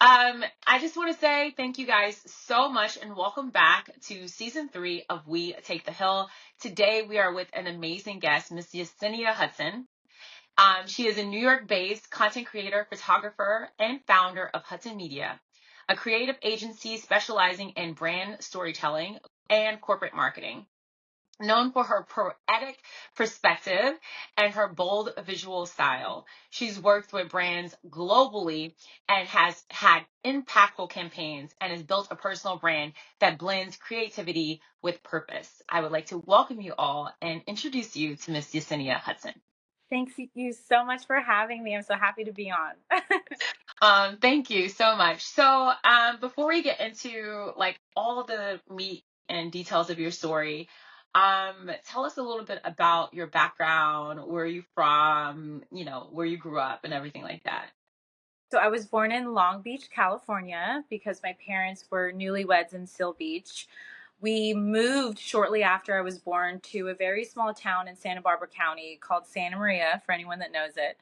I just want to say thank you guys so much and welcome back to season 3 of We Take the Hill. Today we are with an amazing guest, Miss Yesenia Hudson. She is a New York-based content creator, photographer, and founder of Hudson Media, a creative agency specializing in brand storytelling and corporate marketing. Known for her poetic perspective and her bold visual style, she's worked with brands globally and has had impactful campaigns and has built a personal brand that blends creativity with purpose. I would like to welcome you all and introduce you to Miss Yesenia Hudson. Thanks you so much for having me. I'm so happy to be on. Thank you so much. So, before we get into like all the meat and details of your story, tell us a little bit about your background, where you from, where you grew up and everything like that. So I was born in Long Beach, California, because my parents were newlyweds in Seal Beach. We moved shortly after I was born to a very small town in Santa Barbara County called Santa Maria, for anyone that knows it.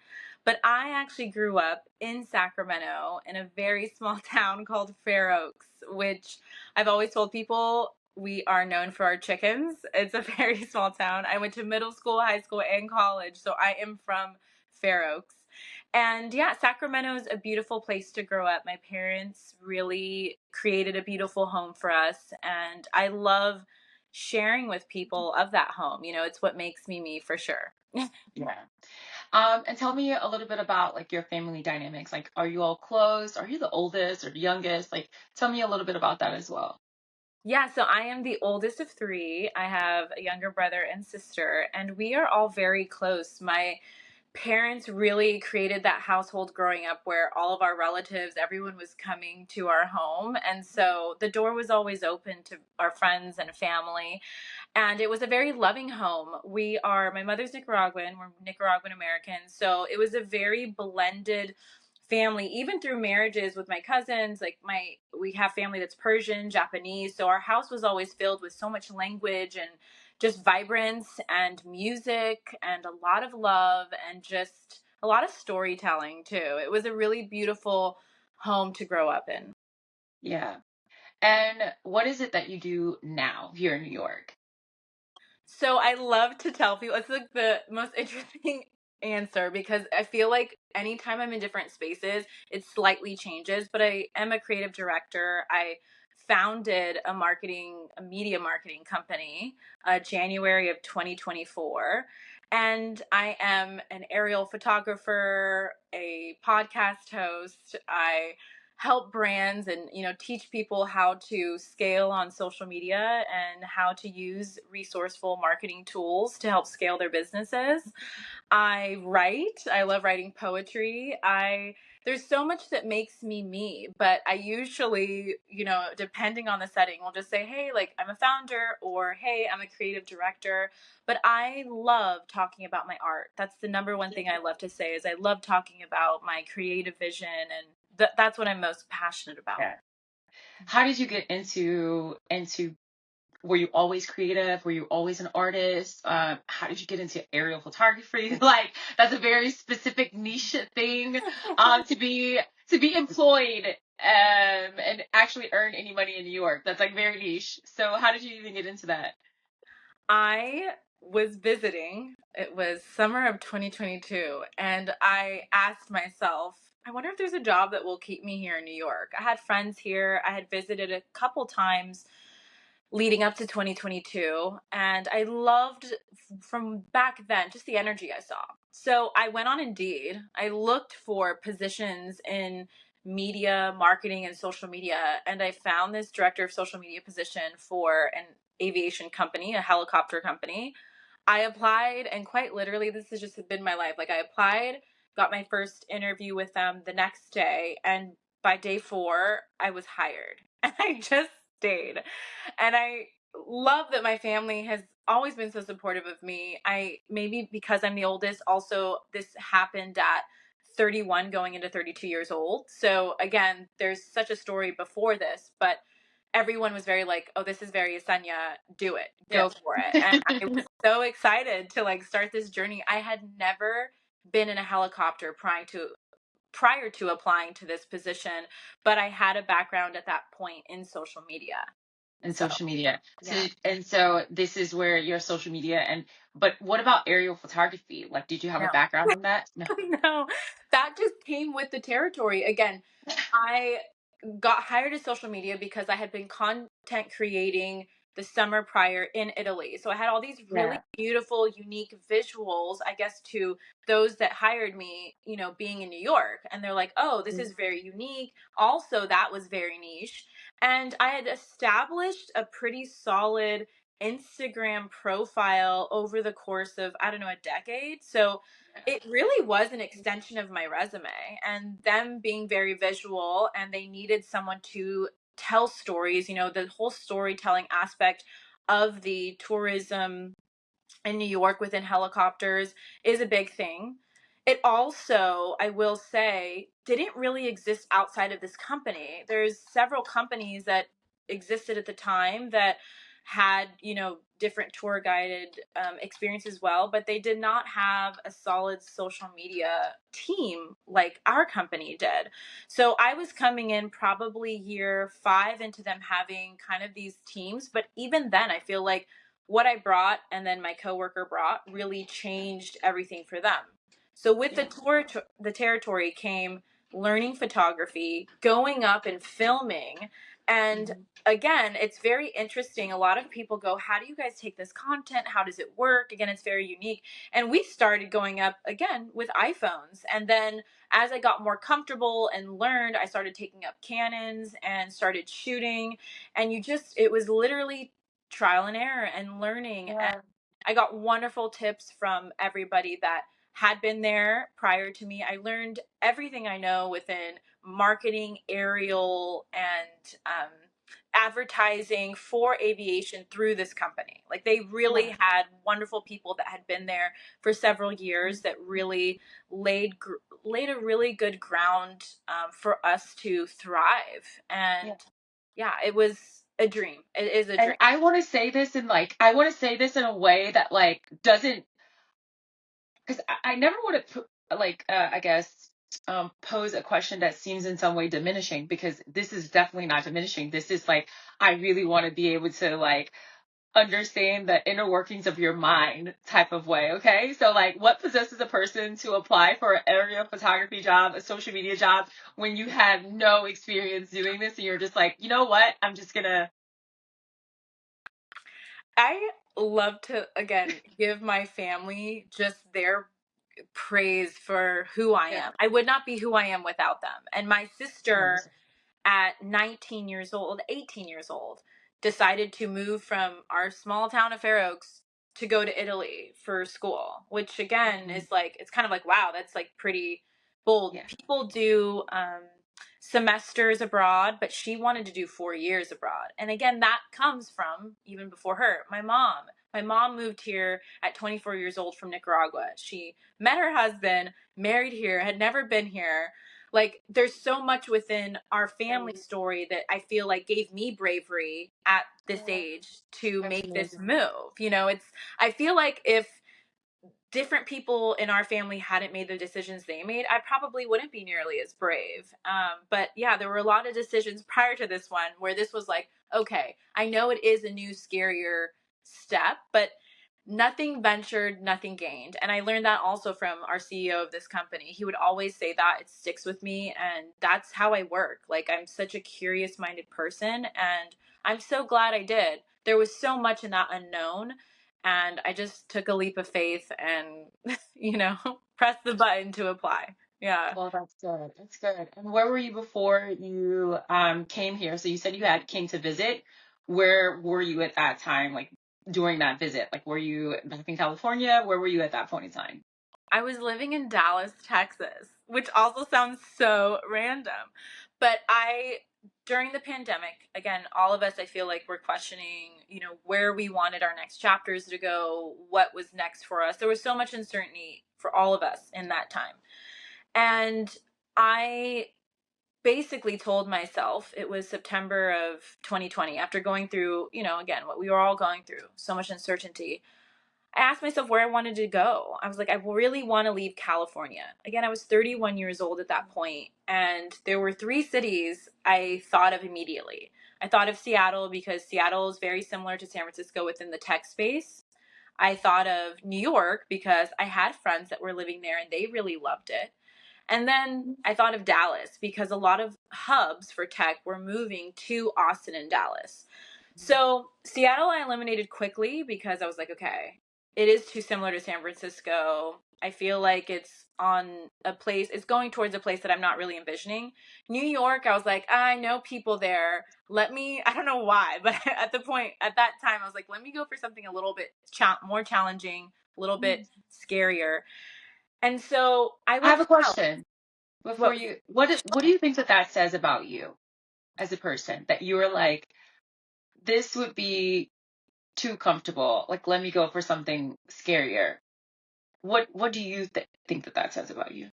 But I actually grew up in Sacramento in a very small town called Fair Oaks, which I've always told people we are known for our chickens. It's a very small town. I went to middle school, high school, and college, so I am from Fair Oaks. And yeah, Sacramento is a beautiful place to grow up. My parents really created a beautiful home for us, and I love sharing with people of that home. It's what makes me me for sure. Yeah. And tell me a little bit about like your family dynamics. Like, are you all close? Are you the oldest or the youngest? Like, tell me a little bit about that as well. Yeah, so I am the oldest of three. I have a younger brother and sister, and we are all very close. My parents really created that household growing up where all of our relatives, everyone was coming to our home. And so the door was always open to our friends and family. And it was a very loving home. My mother's Nicaraguan, we're Nicaraguan Americans. So it was a very blended family, even through marriages with my cousins. We have family that's Persian, Japanese. So our house was always filled with so much language and just vibrance and music and a lot of love and just a lot of storytelling too. It was a really beautiful home to grow up in. Yeah. And what is it that you do now here in New York? So I love to tell people, it's like the most interesting answer because I feel like anytime I'm in different spaces, it slightly changes, but I am a creative director. I founded a media marketing company, January of 2024. And I am an aerial photographer, a podcast host. I help brands and teach people how to scale on social media and how to use resourceful marketing tools to help scale their businesses. I love writing poetry. I There's so much that makes me me, but I usually, depending on the setting, will just say, hey, like I'm a founder, or hey, I'm a creative director. But I love talking about my art. That's the number one thing I love to say, is I love talking about my creative vision, and that's what I'm most passionate about. Yeah. How did you get into were you always creative? Were you always an artist? How did you get into aerial photography? Like that's a very specific niche thing to be employed and actually earn any money in New York. That's like very niche. So how did you even get into that? I was visiting, it was summer of 2022, and I asked myself, I wonder if there's a job that will keep me here in New York. I had friends here. I had visited a couple times leading up to 2022, and I loved from back then just the energy I saw. So I went on Indeed. I looked for positions in media, marketing, and social media, and I found this director of social media position for an aviation company, a helicopter company. I applied, and quite literally, this has just been my life. Like, I applied, got my first interview with them the next day, and by day 4, I was hired. And I just stayed. And I love that my family has always been so supportive of me. I maybe because I'm the oldest, also this happened at 31 going into 32 years old. So again, there's such a story before this, but everyone was very like, oh, this is very Yesenia, do it, go for it. And I was so excited to like start this journey. I had never been in a helicopter prior to applying to this position, but I had a background at that point in social media. In So, social media. yeah. So this is where your social media but what about aerial photography? Like, did you have a No. background in that? No. No, that just came with the territory. Again, I got hired as social media because I had been content creating the summer prior in Italy. So I had all these really Yeah. beautiful, unique visuals, I guess, to those that hired me, being in New York. And they're like, oh, this is very unique. Also, that was very niche. And I had established a pretty solid Instagram profile over the course of, I don't know, a decade. So it really was an extension of my resume, and them being very visual, and they needed someone to tell stories, the whole storytelling aspect of the tourism in New York within helicopters is a big thing. It also, I will say, didn't really exist outside of this company. There's several companies that existed at the time that had, different tour guided experiences as well, but they did not have a solid social media team like our company did. So I was coming in probably year 5 into them having kind of these teams, but even then I feel like what I brought and then my coworker brought really changed everything for them. So with Yeah. the territory came learning photography, going up and filming. And Mhm. again, it's very interesting. A lot of people go, how do you guys take this content? How does it work? Again, it's very unique. And we started going up again with iPhones. And then as I got more comfortable and learned, I started taking up Canons and started shooting. And it was literally trial and error and learning. And Yeah. I got wonderful tips from everybody that had been there prior to me. I learned everything I know within marketing, aerial, and advertising for aviation through this company. Like, they really Yeah. had wonderful people that had been there for several years that really laid a really good ground for us to thrive. And Yeah. yeah, it was a dream. It is a And dream. I want to say this in a way that like doesn't, because I never want to I guess pose a question that seems in some way diminishing, because this is definitely not diminishing. This is like, I really want to be able to like understand the inner workings of your mind type of way. Okay. So like, what possesses a person to apply for an aerial photography job, a social media job, when you have no experience doing this and you're just like, you know what? I'm just gonna. I love to, again, give my family just their praise for who I Yeah. am. I would not be who I am without them. And my sister Amazing. at 19 years old, 18 years old, decided to move from our small town of Fair Oaks to go to Italy for school, which again Mhm. is like, it's kind of like, wow, that's like pretty bold. Yeah. People do semesters abroad, but she wanted to do 4 years abroad. And again, that comes from even before her, my mom. My mom moved here at 24 years old from Nicaragua. She met her husband, married here, had never been here. Like, there's so much within our family story that I feel like gave me bravery at this Yeah. age to That's make this amazing. move. I feel like if different people in our family hadn't made the decisions they made, I probably wouldn't be nearly as brave. But yeah, there were a lot of decisions prior to this one where this was like, okay, I know it is a new, scarier step, but nothing ventured, nothing gained. And I learned that also from our CEO of this company. He would always say that. It sticks with me. And that's how I work. Like, I'm such a curious minded person. And I'm so glad I did. There was so much in that unknown, and I just took a leap of faith and, pressed the button to apply. Yeah. Well, that's good. That's good. And where were you before you came here? So you said you had came to visit. Where were you at that time? Like, during that visit? Like, were you back in California? Where were you at that point in time? I was living in Dallas, Texas, which also sounds so random. But during the pandemic, again, all of us, I feel like, were questioning, where we wanted our next chapters to go, what was next for us. There was so much uncertainty for all of us in that time. And I basically told myself, it was September of 2020, after going through, again, what we were all going through, so much uncertainty. I asked myself where I wanted to go. I was like, I really want to leave California. Again, I was 31 years old at that point, and there were 3 cities I thought of immediately. I thought of Seattle because Seattle is very similar to San Francisco within the tech space. I thought of New York because I had friends that were living there and they really loved it. And then I thought of Dallas because a lot of hubs for tech were moving to Austin and Dallas. So Seattle I eliminated quickly because I was like, okay, it is too similar to San Francisco. I feel like it's it's going towards a place that I'm not really envisioning. New York, I was like, I know people there. I don't know why, but at that time, I was like, let me go for something a little bit more challenging, a little bit scarier. And so I I went have to a question before what you. What do you think that that says about you as a person? That you were like, this would be too comfortable. Like, let me go for something scarier. What do you think that that says about you?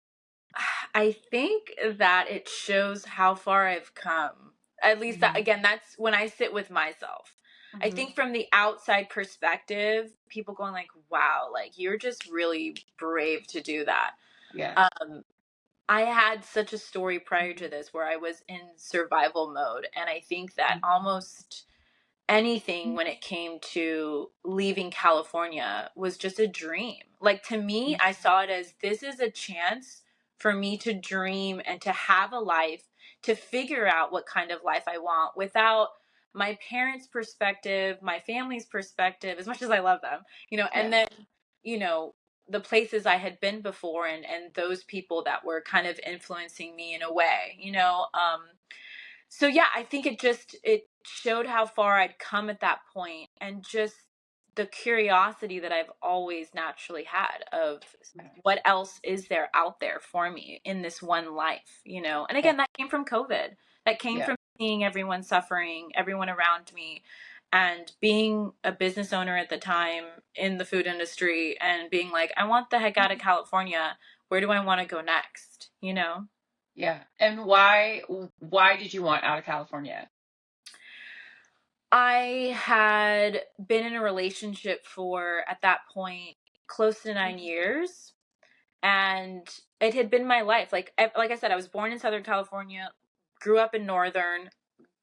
I think that it shows how far I've come. At least that, Mm-hmm. again, that's when I sit with myself. I Mm-hmm. think from the outside perspective, people going like, wow, like you're just really brave to do that. Yeah. Um, I had such a story prior to this where I was in survival mode. And I think that almost anything when it came to leaving California was just a dream. Like to me, I saw it as this is a chance for me to dream and to have a life, to figure out what kind of life I want without my parents' perspective, my family's perspective, as much as I love them, and Yeah. then, you know, the places I had been before and those people that were kind of influencing me in a way, so yeah, I think it showed how far I'd come at that point and just the curiosity that I've always naturally had of what else is there out there for me in this one life. And Yeah. again, that came from COVID. That came Yeah. from seeing everyone suffering, everyone around me, and being a business owner at the time in the food industry and being like, I want the heck out of California. Where do I want to go next? Yeah. And why did you want out of California? I had been in a relationship for, at that point, close to 9 years. And it had been my life. Like I said, I was born in Southern California, grew up in Northern,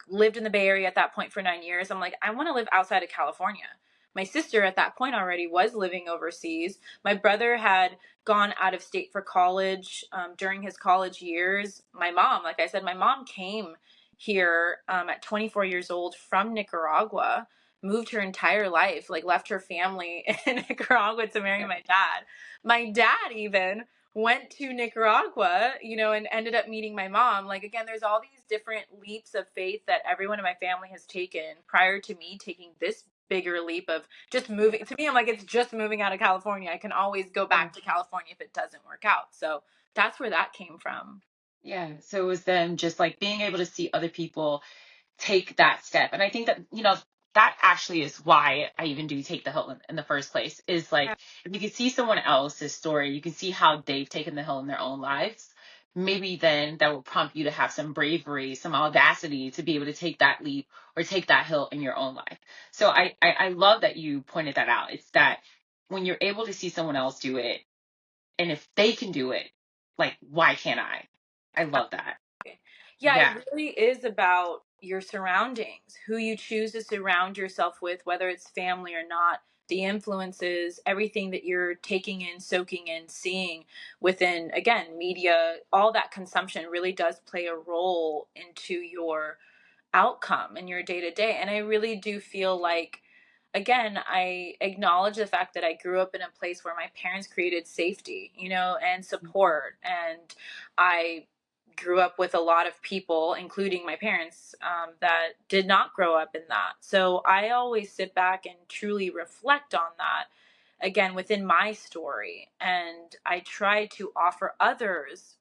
lived in the Bay Area at that point for 9 years. I'm like, I want to live outside of California. My sister at that point already was living overseas. My brother had gone out of state for college during his college years. My mom, like I said, my mom came here at 24 years old from Nicaragua, moved her entire life, like left her family in Nicaragua to marry Yeah. my dad. My dad even went to Nicaragua, and ended up meeting my mom. Like, again, there's all these different leaps of faith that everyone in my family has taken prior to me taking this bigger leap of just moving. To me, I'm like, it's just moving out of California. I can always go Yeah. back to California if it doesn't work out. So that's where that came from. Yeah. So it was them just like being able to see other people take that step. And I think that, that actually is why I even do take the hill in the first place is like, Yeah. if you can see someone else's story, you can see how they've taken the hill in their own lives. Maybe then that will prompt you to have some bravery, some audacity to be able to take that leap or take that hill in your own life. So I love that you pointed that out. It's that when you're able to see someone else do it, and if they can do it, like, why can't I? I love that. Yeah, it Yeah. really is about your surroundings, who you choose to surround yourself with, whether it's family or not, the influences, everything that you're taking in, soaking in, seeing within, again, media, all that consumption really does play a role into your outcome in your day to day. And I really do feel like, again, I acknowledge the fact that I grew up in a place where my parents created safety, and support. And I grew up with a lot of people, including my parents, that did not grow up in that. So I always sit back and truly reflect on that again within my story. And I try to offer others,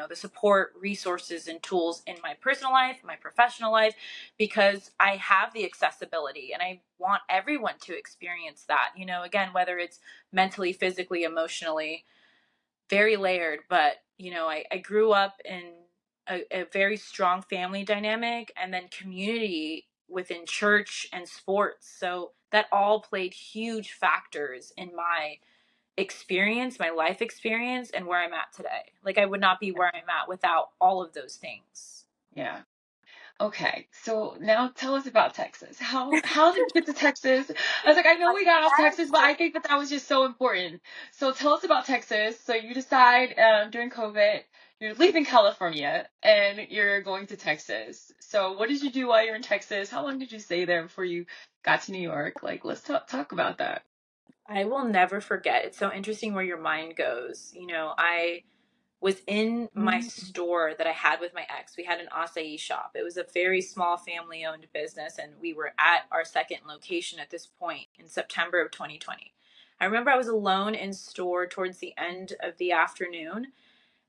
the support, resources, and tools in my personal life, my professional life, because I have the accessibility and I want everyone to experience that, again, whether it's mentally, physically, emotionally, very layered. But, I grew up in a very strong family dynamic, and then community within church and sports. So that all played huge factors in my experience, my life experience, and where I'm at today. Like, I would not be where I'm at without all of those things. Yeah. Okay, so now tell us about Texas. How did you get to Texas? I was like, I know we got off Texas, but I think that was just so important. So tell us about Texas. So you decide during COVID you're leaving California and you're going to Texas. So what did you do while you're in Texas? How long did you stay there before you got to New York? Like, let's talk about that. I will never forget. It's so interesting where your mind goes. You know, I was in my store that I had with my ex. We had an acai shop. It was a very small family owned business, and we were at our second location at this point in September of 2020. I remember I was alone in store towards the end of the afternoon,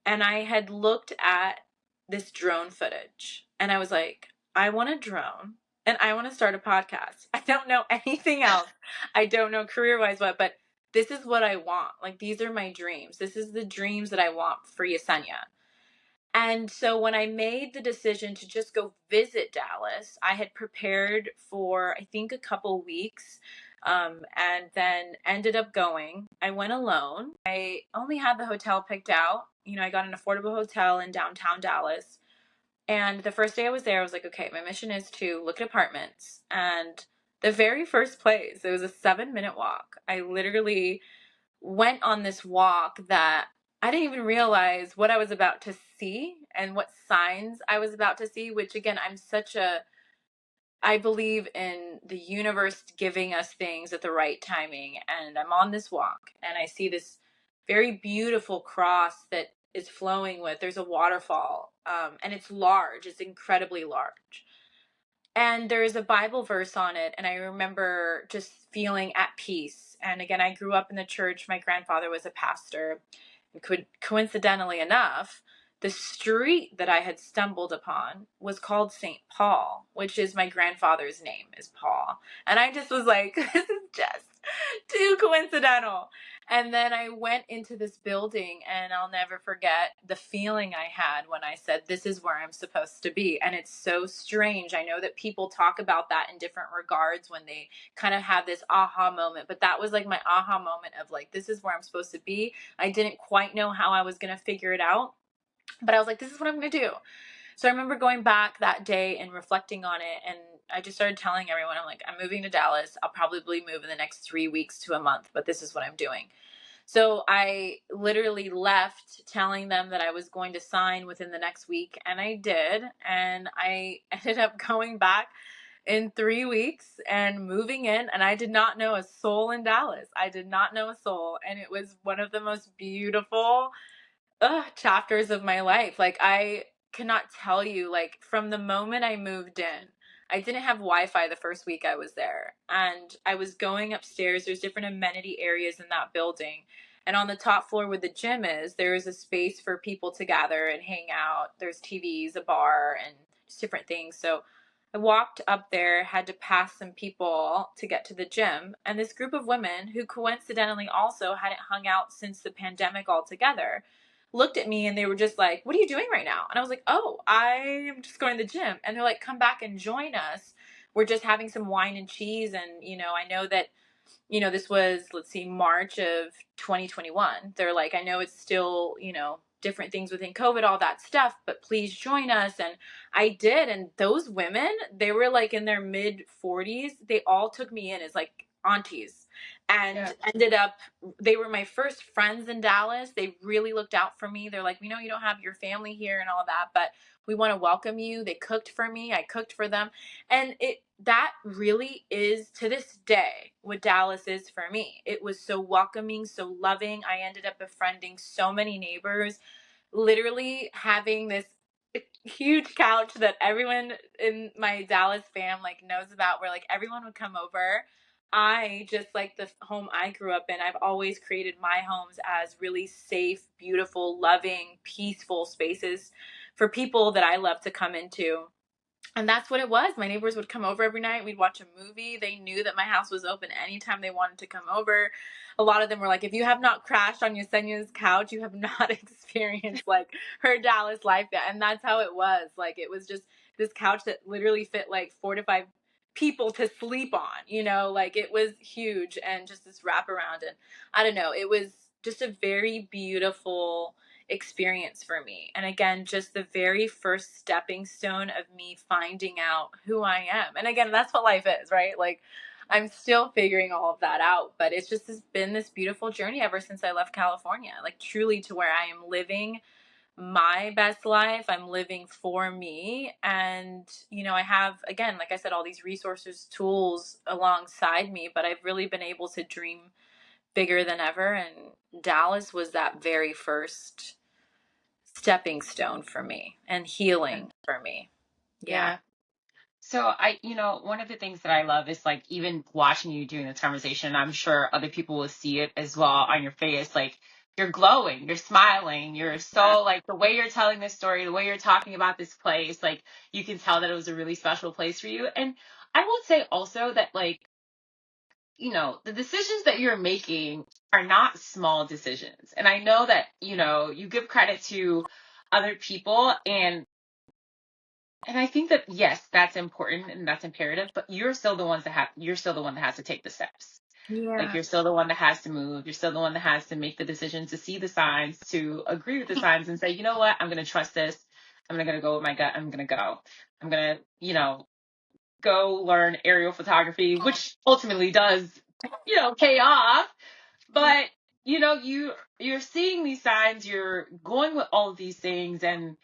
and I had looked at this drone footage, and I was like, I want a drone and I want to start a podcast. I don't know anything else. I don't know career wise what, but this is what I want. Like, these are my dreams. This is the dreams that I want for Yesenia. And so when I made the decision to just go visit Dallas, I had prepared for, I think, a couple weeks, and then ended up going. I went alone. I only had the hotel picked out. You know, I got an affordable hotel in downtown Dallas. And the first day I was there, I was like, okay, my mission is to look at apartments. And the very first place, it was a 7-minute walk. I literally went on this walk that I didn't even realize what I was about to see and what signs I was about to see, which again, I believe in the universe giving us things at the right timing. And I'm on this walk and I see this very beautiful cross that is flowing with, there's a waterfall, and it's large, it's incredibly large. And there's a Bible verse on it. And I remember just feeling at peace. And again, I grew up in the church. My grandfather was a pastor. And coincidentally enough, the street that I had stumbled upon was called St. Paul, which is my grandfather's name, is Paul. And I just was like, this is just too coincidental. And then I went into this building, and I'll never forget the feeling I had when I said, this is where I'm supposed to be. And it's so strange. I know that people talk about that in different regards when they kind of have this aha moment, but that was like my aha moment of like, this is where I'm supposed to be. I didn't quite know how I was going to figure it out, but I was like, this is what I'm going to do. So I remember going back that day and reflecting on it, and I just started telling everyone, I'm like, I'm moving to Dallas. I'll probably move in the next 3 weeks to a month, but this is what I'm doing. So I literally left telling them that I was going to sign within the next week, and I did. And I ended up going back in 3 weeks and moving in, and I did not know a soul in Dallas. I did not know a soul, and it was one of the most beautiful chapters of my life. Like, I cannot tell you, like, from the moment I moved in, I didn't have Wi-Fi the first week I was there. And I was going upstairs. There's different amenity areas in that building. And on the top floor where the gym is, there is a space for people to gather and hang out. There's TVs, a bar, and just different things. So I walked up there, had to pass some people to get to the gym. And this group of women, who coincidentally also hadn't hung out since the pandemic altogether, looked at me and they were just like, what are you doing right now? And I was like, oh, I am just going to the gym. And they're like, come back and join us. We're just having some wine and cheese. And, you know, I know that, you know, this was, let's see, March of 2021. They're like, I know it's still, you know, different things within COVID, all that stuff, but please join us. And I did. And those women, they were like in their mid 40s. They all took me in as like aunties, and ended up, they were my first friends in Dallas. They really looked out for me. They're like, we know you don't have your family here and all that, but we want to welcome you. They cooked for me. I cooked for them. And that really is, to this day, what Dallas is for me. It was so welcoming, so loving. I ended up befriending so many neighbors, literally having this huge couch that everyone in my Dallas fam like knows about, where like everyone would come over. I just, like the home I grew up in, I've always created my homes as really safe, beautiful, loving, peaceful spaces for people that I love to come into. And that's what it was. My neighbors would come over every night. We'd watch a movie. They knew that my house was open anytime they wanted to come over. A lot of them were like, if you have not crashed on Yesenia's couch, you have not experienced like her Dallas life yet. And that's how it was. Like, it was just this couch that literally fit like 4 to 5 people to sleep on, you know, like it was huge, and just this wraparound. And I don't know, it was just a very beautiful experience for me. And again, just the very first stepping stone of me finding out who I am. And again, that's what life is, right? Like I'm still figuring all of that out, but it's just been this beautiful journey ever since I left California, like truly to where I am living my best life. I'm living for me. And, you know, I have, again, like I said, all these resources, tools alongside me, but I've really been able to dream bigger than ever. And Dallas was that very first stepping stone for me and healing for me. Yeah. Yeah. So one of the things that I love is like even watching you doing this conversation, I'm sure other people will see it as well on your face. Like you're glowing, you're smiling, you're so like the way you're telling this story, the way you're talking about this place, like you can tell that it was a really special place for you. And I will say also that like, the decisions that you're making are not small decisions. And I know that, you give credit to other people and I think that yes, that's important and that's imperative, but you're still the one that has to take the steps. Like Yeah. you're still the one that has to move. You're still the one that has to make the decision to see the signs, to agree with the signs and say, you know what, I'm going to trust this. I'm going to go with my gut. I'm going to go. I'm going to, go learn aerial photography, which ultimately does, pay off. But, you're seeing these signs, you're going with all of these things and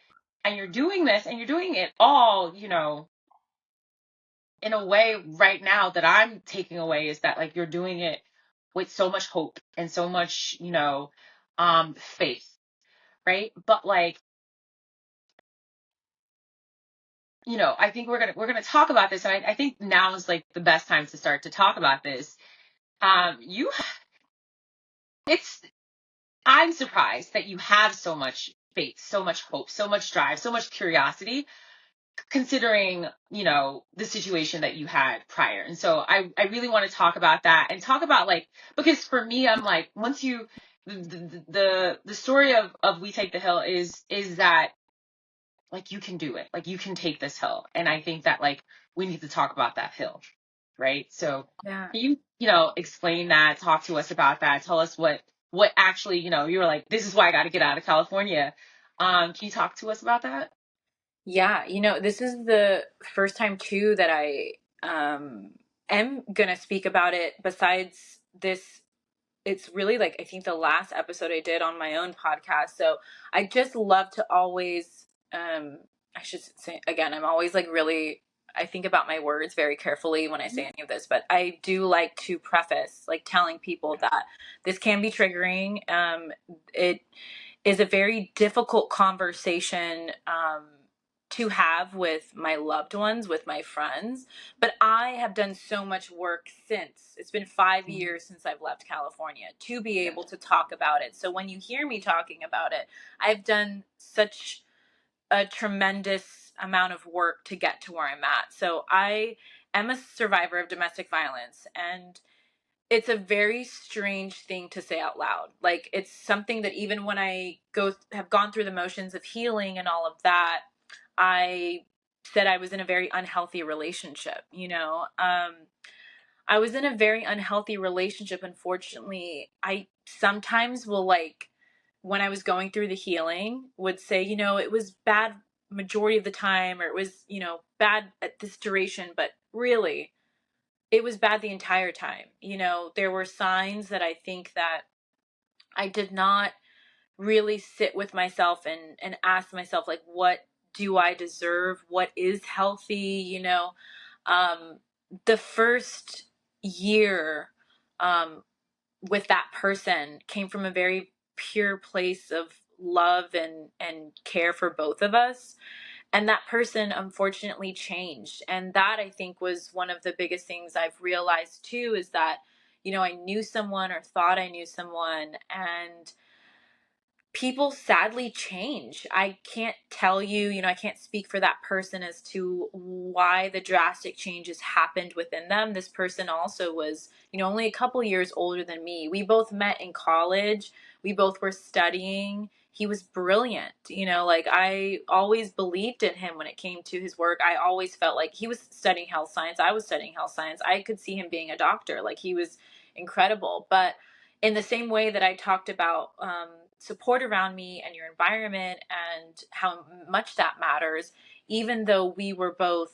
you're doing this and you're doing it all, in a way right now that I'm taking away is that like you're doing it with so much hope and so much, faith, right? But like, I think we're gonna talk about this, and I think now is like the best time to start to talk about this. You, it's I'm surprised that you have so much faith, so much hope, so much drive, so much curiosity considering, the situation that you had prior. And so I really want to talk about that and talk about like, because for me, I'm like, once you, the story of We Take the Hill is that like, you can do it. Like you can take this hill. And I think that like, we need to talk about that hill. Right. So Yeah. can you, explain that, talk to us about that. Tell us what actually, you were like, this is why I got to get out of California. Can you talk to us about that? Yeah, you know, this is the first time too that I am gonna speak about it. Besides this, it's really like I think the last episode I did on my own podcast. So I just love to always I should say again, I'm always like really I think about my words very carefully when I say any of this, but I do like to preface like telling people that this can be triggering. It is a very difficult conversation to have with my loved ones, with my friends. But I have done so much work since. It's been 5 years since I've left California to be Yeah. able to talk about it. So when you hear me talking about it, I've done such a tremendous amount of work to get to where I'm at. So I am a survivor of domestic violence, and it's a very strange thing to say out loud. Like it's something that even when I have gone through the motions of healing and all of that, I said I was in a very unhealthy relationship, you know. I was in a very unhealthy relationship. Unfortunately, I sometimes will like when I was going through the healing would say, you know, it was bad majority of the time, or it was, you know, bad at this duration, but really it was bad the entire time. You know, there were signs that I think that I did not really sit with myself and ask myself like, what do I deserve? What is healthy? You know, um, the first year with that person came from a very pure place of love and care for both of us, and that person unfortunately changed. And that I think was one of the biggest things I've realized too, is that, you know, I knew someone or thought I knew someone, and people sadly change. I can't tell you, you know, I can't speak for that person as to why the drastic changes happened within them. This person also was, you know, only a couple years older than me. We both met in college. We both were studying he was brilliant. Like, I always believed in him when it came to his work. I always felt like he was studying health science. I was studying health science. I could see him being a doctor. Like, he was incredible. But in the same way that I talked about support around me and your environment and how much that matters, even though we were both,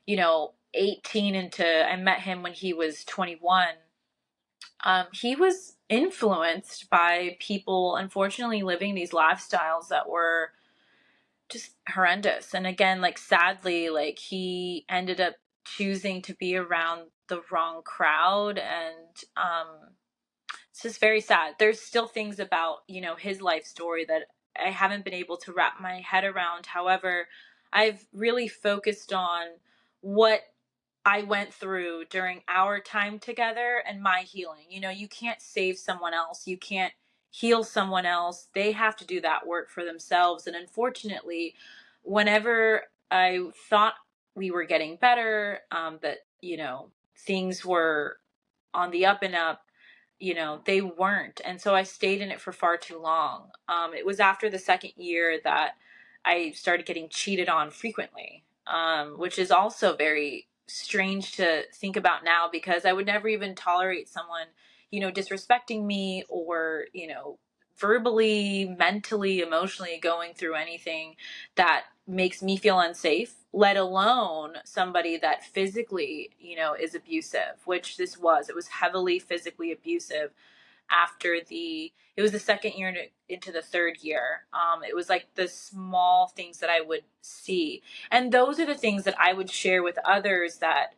18 I met him when he was 21. He was influenced by people, unfortunately, living these lifestyles that were just horrendous. And again, like, sadly, like, he ended up choosing to be around the wrong crowd. And it's just very sad. There's still things about, his life story that I haven't been able to wrap my head around. However, I've really focused on what I went through during our time together and my healing. You can't save someone else. You can't heal someone else. They have to do that work for themselves. And unfortunately, whenever I thought we were getting better, that, things were on the up and up, they weren't. And so I stayed in it for far too long. It was after the second year that I started getting cheated on frequently, which is also very strange to think about now, because I would never even tolerate someone, disrespecting me or, verbally, mentally, emotionally going through anything that makes me feel unsafe, let alone somebody that physically, is abusive, which this was. It was heavily physically abusive after it was the second year into the third year. It was like the small things that I would see. And those are the things that I would share with others, that,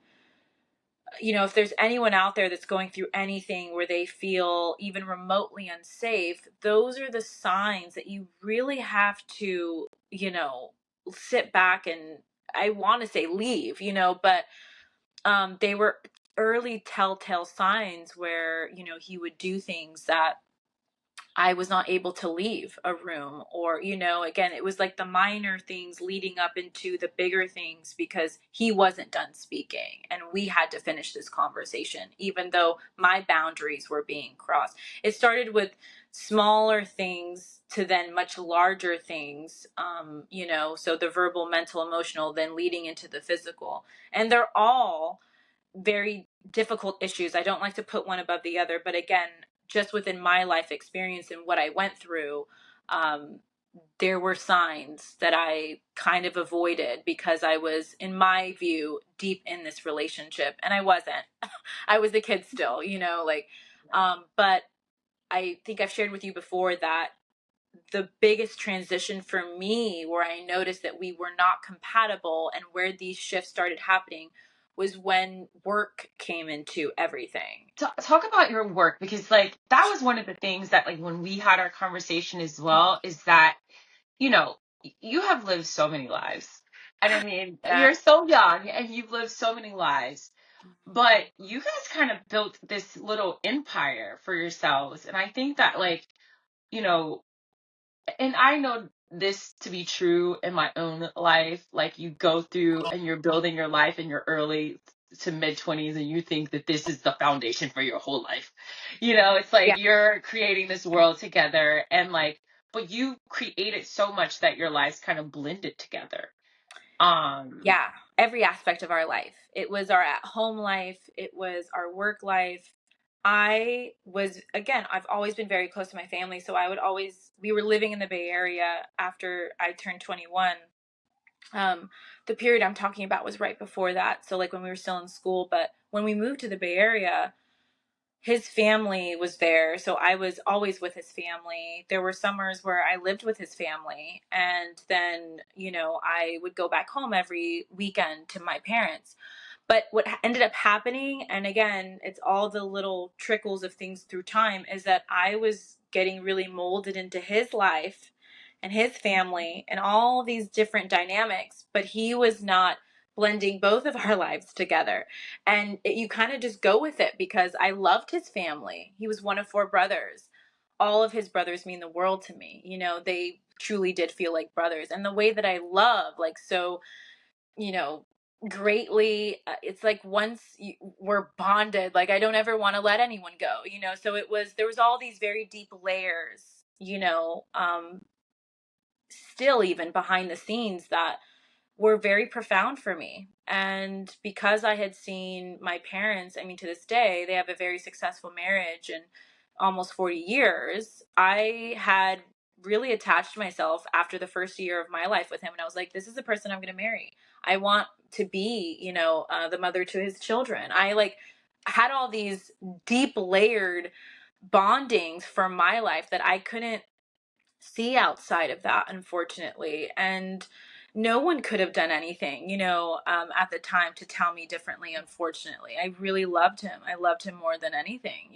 if there's anyone out there that's going through anything where they feel even remotely unsafe, those are the signs that you really have to, sit back and, I want to say, leave, but they were early telltale signs where, he would do things that I was not able to leave a room, or, again, it was like the minor things leading up into the bigger things, because he wasn't done speaking and we had to finish this conversation, even though my boundaries were being crossed. It started with smaller things to then much larger things, so the verbal, mental, emotional, then leading into the physical. And they're all very difficult issues. I don't like to put one above the other, but again, just within my life experience and what I went through, there were signs that I kind of avoided, because I was, in my view, deep in this relationship, and I wasn't. I was a kid still, but I think I've shared with you before that the biggest transition for me, where I noticed that we were not compatible and where these shifts started happening, was when work came into everything. Talk about your work, because like that was one of the things that, like, when we had our conversation as well, is that, you have lived so many lives. And I mean, Yeah. you're so young and you've lived so many lives, but you guys kind of built this little empire for yourselves. And I think that, like, you know, and I know this to be true in my own life. Like, you go through and you're building your life in your early to mid 20s, and you think that this is the foundation for your whole life. It's Yeah. like you're creating this world together, and like, but you created so much that your lives kind of blended together. Yeah. Every aspect of our life. It was our at home life. It was our work life. I've always been very close to my family. So we were living in the Bay Area after I turned 21. The period I'm talking about was right before that. So like when we were still in school, but when we moved to the Bay Area, his family was there. So I was always with his family. There were summers where I lived with his family. And then, I would go back home every weekend to my parents. But what ended up happening, and again, it's all the little trickles of things through time, is that I was getting really molded into his life and his family and all these different dynamics, but he was not blending both of our lives together. And you kind of just go with it, because I loved his family. He was one of four brothers. All of his brothers mean the world to me. They truly did feel like brothers. And the way that I love, like, so, you know, greatly, it's like once we're bonded, like, I don't ever want to let anyone go, so there was all these very deep layers you know, still even behind the scenes that were very profound for me. And because I had seen my parents, I mean, to this day, they have a very successful marriage and almost 40 years, I had really attached myself after the first year of my life with him. And I was like, this is the person I'm going to marry. I want to be, the mother to his children. I like had all these deep layered bondings from my life that I couldn't see outside of that, unfortunately. And no one could have done anything, at the time to tell me differently, unfortunately. I really loved him. I loved him more than anything,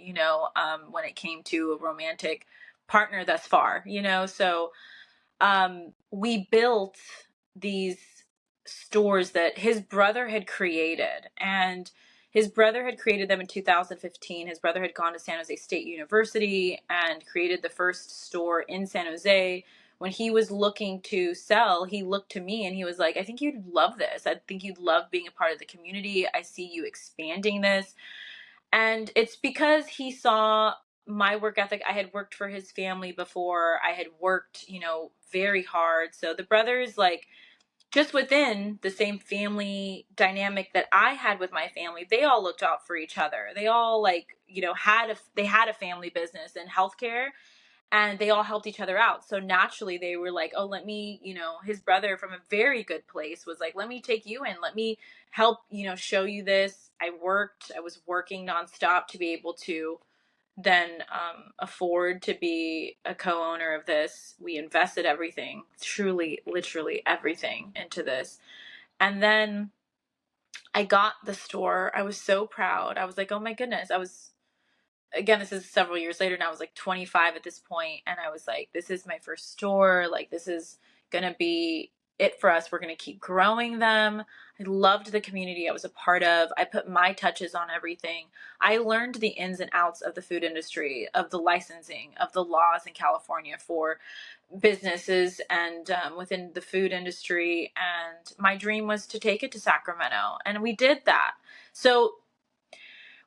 when it came to a romantic partner thus far, So we built these stores that his brother had created, and his brother had created them in 2015. His brother had gone to San Jose State University and created the first store in San Jose. When he was looking to sell, he looked to me and he was like, I think you'd love this. I think you'd love being a part of the community. I see you expanding this. And it's because he saw my work ethic. I had worked for his family before. I had worked, very hard. So the brothers, like, just within the same family dynamic that I had with my family, they all looked out for each other. They all, like, they had a family business in healthcare, and they all helped each other out. So naturally they were like, oh, let me, his brother from a very good place was like, let me take you in, let me help, show you this. I was working nonstop to be able to then afford to be a co-owner of this. We invested everything, truly, literally everything into this. And then I got the store. I was so proud. I was like, oh my goodness. Again, this is several years later, and I was like 25 at this point, and I was like, this is my first store. Like, this is gonna be it for us. We're gonna keep growing them. I loved the community I was a part of. I put my touches on everything. I learned the ins and outs of the food industry, of the licensing, of the laws in California for businesses and within the food industry. And my dream was to take it to Sacramento, and we did that. So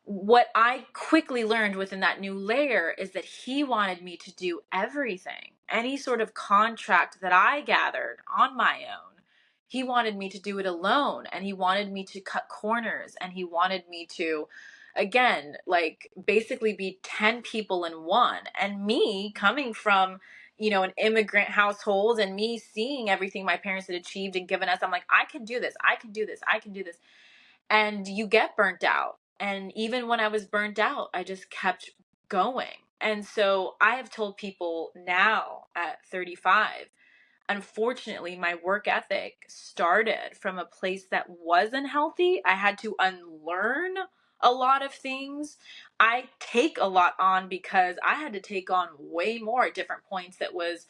what I quickly learned within that new layer is that he wanted me to do everything. Any sort of contract that I gathered on my own, he wanted me to do it alone, and he wanted me to cut corners, and he wanted me to, again, like, basically be 10 people in one. And me coming from, an immigrant household, and me seeing everything my parents had achieved and given us, I'm like, I can do this. I can do this. I can do this. And you get burnt out. And even when I was burnt out, I just kept going. And so I have told people now at 35, unfortunately, my work ethic started from a place that wasn't healthy. I had to unlearn a lot of things. I take a lot on because I had to take on way more at different points that was,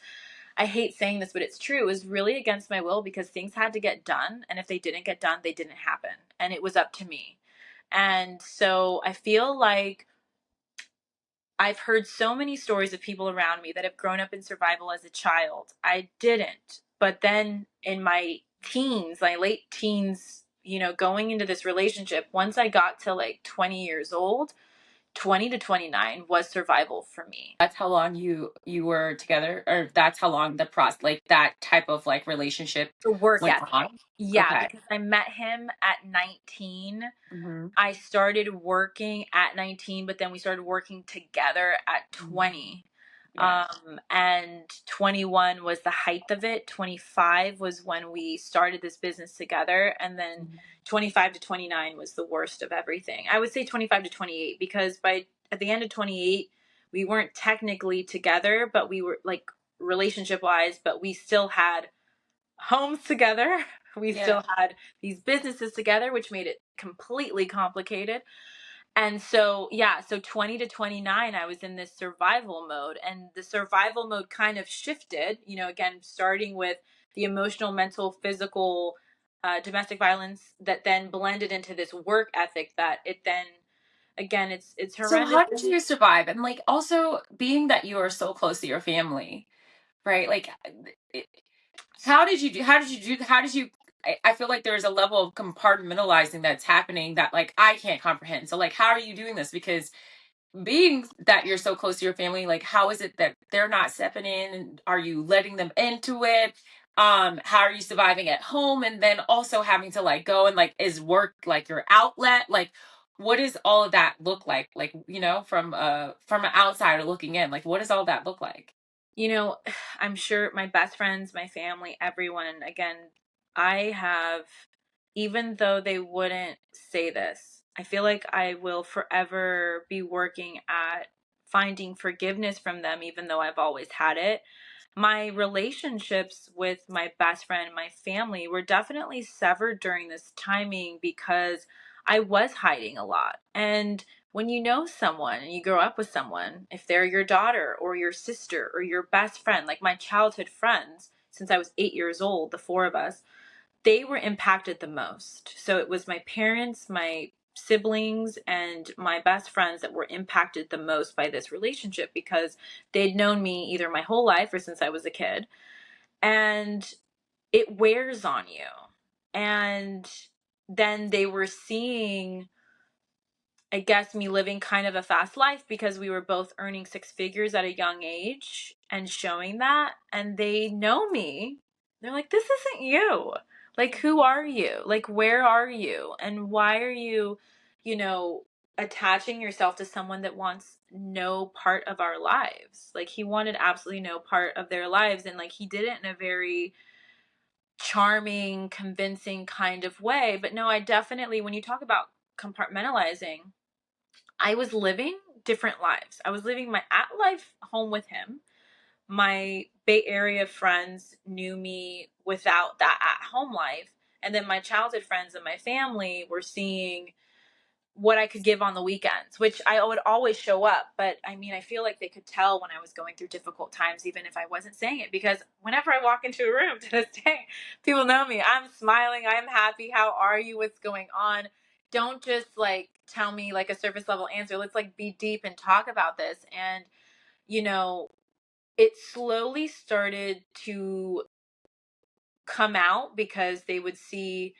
I hate saying this, but it's true. It was really against my will because things had to get done. And if they didn't get done, they didn't happen. And it was up to me. And so I feel like I've heard so many stories of people around me that have grown up in survival as a child. I didn't. But then in my teens, my late teens, going into this relationship, once I got to like 20 years old, 20 to 29 was survival for me. That's how long you were together, or that's how long the process, like that type of like relationship The work went ethic. on? Yeah, Okay. because I met him at 19. Mm-hmm. I started working at 19, but then we started working together at 20. Yeah. And 21 was the height of it. 25 was when we started this business together. And then 25 to 29 was the worst of everything. I would say 25 to 28 because at the end of 28, we weren't technically together, but we were like relationship wise, but we still had homes together. We still had these businesses together, which made it completely complicated. And so, so 20 to 29, I was in this survival mode, and the survival mode kind of shifted, again, starting with the emotional, mental, physical, domestic violence that then blended into this work ethic that it then, again, it's So horrendous. how did you survive? And like also being that you are so close to your family, right? Like how did you I feel like there's a level of compartmentalizing that's happening that like I can't comprehend. So like how are you doing this? Because being that you're so close to your family, like how is it that they're not stepping in, and are you letting them into it? How are you surviving at home, and then also having to like go and like, is work like your outlet? Like what does all of that look like? Like, from an outsider looking in, like what does all that look like? You know, I'm sure my best friends, my family, everyone, again, I have, even though they wouldn't say this, I feel like I will forever be working at finding forgiveness from them, even though I've always had it. My relationships with my best friend and my family were definitely severed during this timing because I was hiding a lot. And when you know someone and you grow up with someone, if they're your daughter or your sister or your best friend, like my childhood friends, since I was 8 years old, the four of us, they were impacted the most. So it was my parents, my siblings, and my best friends that were impacted the most by this relationship because they'd known me either my whole life or since I was a kid. And it wears on you. And then they were seeing, I guess, me living kind of a fast life because we were both earning six figures at a young age and showing that. And they know me. They're like, this isn't you. Like, who are you? Like, where are you? And why are you, you know, attaching yourself to someone that wants no part of our lives? Like, he wanted absolutely no part of their lives. And like, he did it in a very charming, convincing kind of way. But no, I definitely, when you talk about compartmentalizing, I was living different lives. I was living my at life home with him. My Bay Area friends knew me without that at home life. And then my childhood friends and my family were seeing what I could give on the weekends, which I would always show up. But I mean, I feel like they could tell when I was going through difficult times, even if I wasn't saying it, because whenever I walk into a room to this day, people know me. I'm smiling. I'm happy. How are you? What's going on? Don't just like tell me like a surface level answer. Let's like be deep and talk about this. And, you know, it slowly started to come out because they would see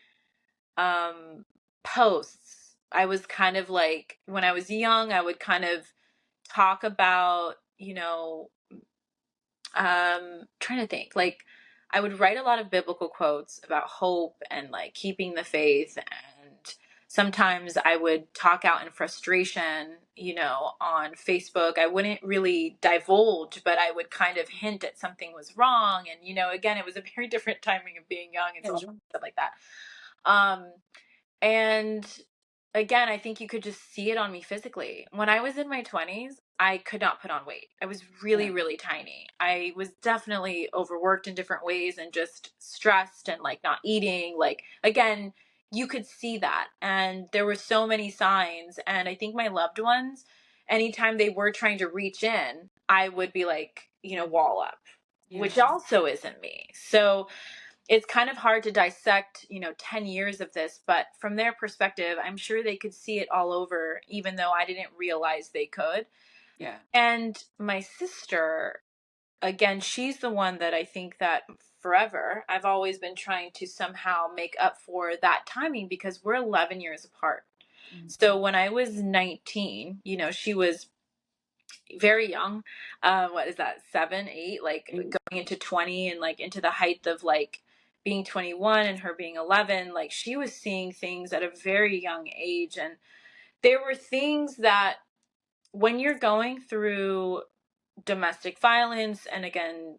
posts. I was kind of like, when I was young, I would kind of talk about, trying to think, like, I would write a lot of biblical quotes about hope and like keeping the faith. And sometimes I would talk out in frustration, on Facebook. I wouldn't really divulge, but I would kind of hint at something was wrong. And, again, it was a very different timing of being young and so stuff like that. And again, I think you could just see it on me physically. When I was in my 20s, I could not put on weight. I was really, really tiny. I was definitely overworked in different ways and just stressed and like not eating. Like, again, you could see that. And there were so many signs. And I think my loved ones, anytime they were trying to reach in, I would be like, wall up, which also isn't me. So it's kind of hard to dissect, 10 years of this, but from their perspective, I'm sure they could see it all over, even though I didn't realize they could. Yeah. And my sister, again, she's the one that I think that forever I've always been trying to somehow make up for that timing because we're 11 years apart. Mm-hmm. So when I was 19, she was very young. What is that? 7, 8, like going into 20 and like into the height of like being 21 and her being 11, like she was seeing things at a very young age. And there were things that when you're going through domestic violence and again,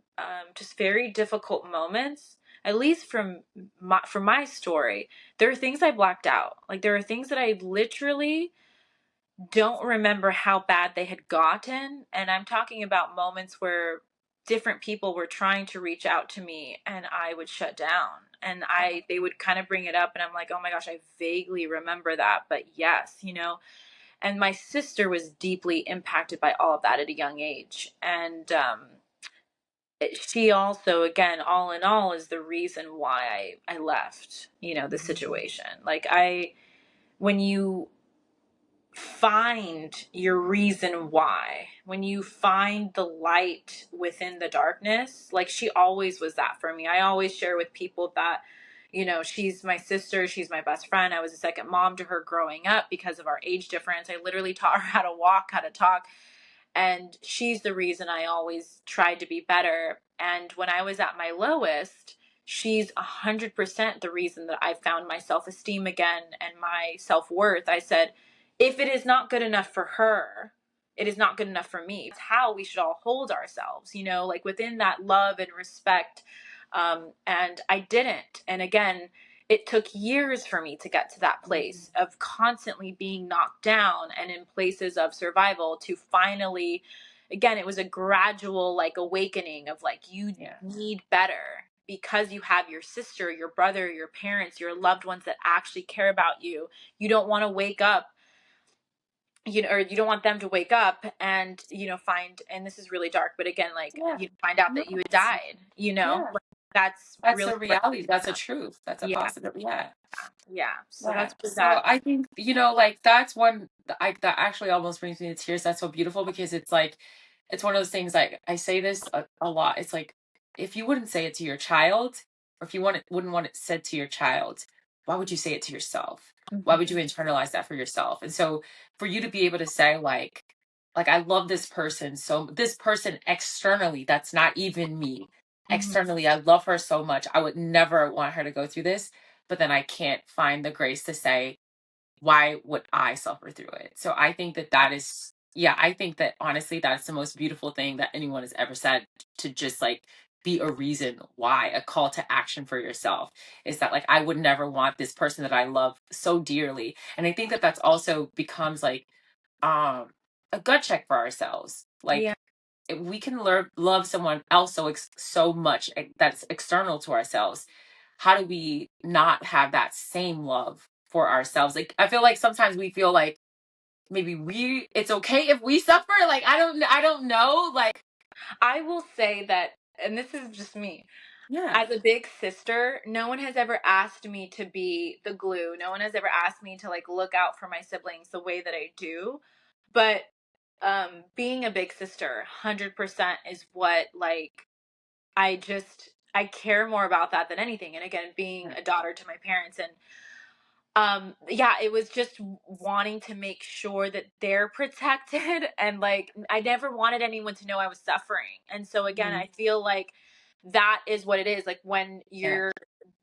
just very difficult moments, at least from my story, there are things I blacked out. Like there are things that I literally don't remember how bad they had gotten. And I'm talking about moments where different people were trying to reach out to me and I would shut down. And they would kind of bring it up and I'm like, oh my gosh, I vaguely remember that. But yes, and my sister was deeply impacted by all of that at a young age. And she also, again, all in all, is the reason why I left, the situation. Like when you find your reason why, when you find the light within the darkness, like she always was that for me. I always share with people that, she's my sister, she's my best friend. I was a second mom to her growing up because of our age difference. I literally taught her how to walk, how to talk, and she's the reason I always tried to be better. And when I was at my lowest, she's 100% the reason that I found my self-esteem again and my self-worth. I said, if it is not good enough for her, it is not good enough for me. It's how we should all hold ourselves, like within that love and respect. And I didn't. And again, it took years for me to get to that place of constantly being knocked down and in places of survival to finally, again, it was a gradual like awakening of like, you need better because you have your sister, your brother, your parents, your loved ones that actually care about you. You don't want to wake up, or you don't want them to wake up and, find, and this is really dark, but again, like, find out that you had died, Yeah. like, that's That's really a reality. That's a truth. That's a yeah. possibility. Yeah. Yeah. So Yeah. that's So that. I think, like that's one that actually almost brings me to tears. That's so beautiful because it's like, it's one of those things, like I say this a lot. It's like, if you wouldn't say it to your child, or if you wouldn't want it said to your child, why would you say it to yourself? Why would you internalize that for yourself? And so for you to be able to say like I love this person, so this person externally, that's not even me. Externally, I love her so much. I would never want her to go through this, but then I can't find the grace to say, why would I suffer through it? So I think that is, I think that honestly, that's the most beautiful thing that anyone has ever said, to just like be a reason why, a call to action for yourself, is that like, I would never want this person that I love so dearly. And I think that that's also becomes like, a gut check for ourselves. Like, Yeah. we can love someone else so much that's external to ourselves. How do we not have that same love for ourselves? Like, I feel like sometimes we feel like maybe it's okay if we suffer. Like, I don't know. Like, I will say that, and this is just me, yeah, as a big sister, no one has ever asked me to be the glue. No one has ever asked me to like look out for my siblings the way that I do. But being a big sister, 100% is what, like, I care more about that than anything. And again, being a daughter to my parents, and it was just wanting to make sure that they're protected. And like, I never wanted anyone to know I was suffering. And so again, I feel like that is what it is. Like, when yeah, you're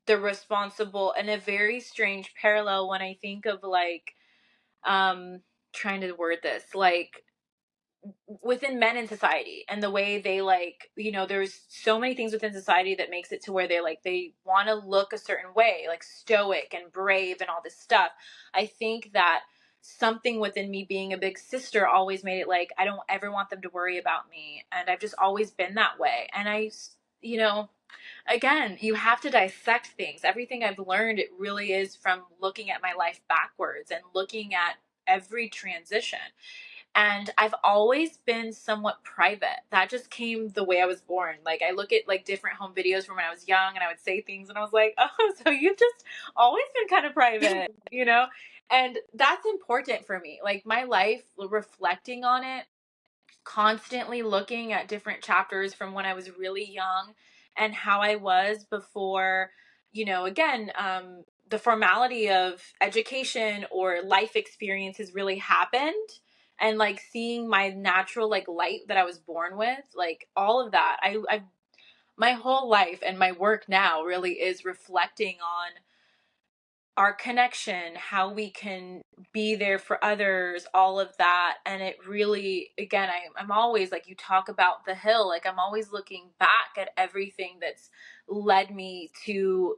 the responsible, and a very strange parallel when I think of like, trying to word this, like, within men in society and the way they, like, there's so many things within society that makes it to where they want to look a certain way, like stoic and brave and all this stuff. I think that something within me, being a big sister, always made it like, I don't ever want them to worry about me, and I've just always been that way. And you know again, you have to dissect things. Everything I've learned, it really is from looking at my life backwards and looking at every transition. And I've always been somewhat private. That just came the way I was born. Like, I look at like different home videos from when I was young, and I would say things and I was like, oh, so you've just always been kind of private. And that's important for me. Like, my life, reflecting on it, constantly looking at different chapters from when I was really young and how I was before, again, the formality of education or life experiences really happened. And like, seeing my natural like light that I was born with, like all of that, I my whole life and my work now really is reflecting on our connection, how we can be there for others, all of that. And it really, again, I'm always like, you talk about the hill, like, I'm always looking back at everything that's led me to,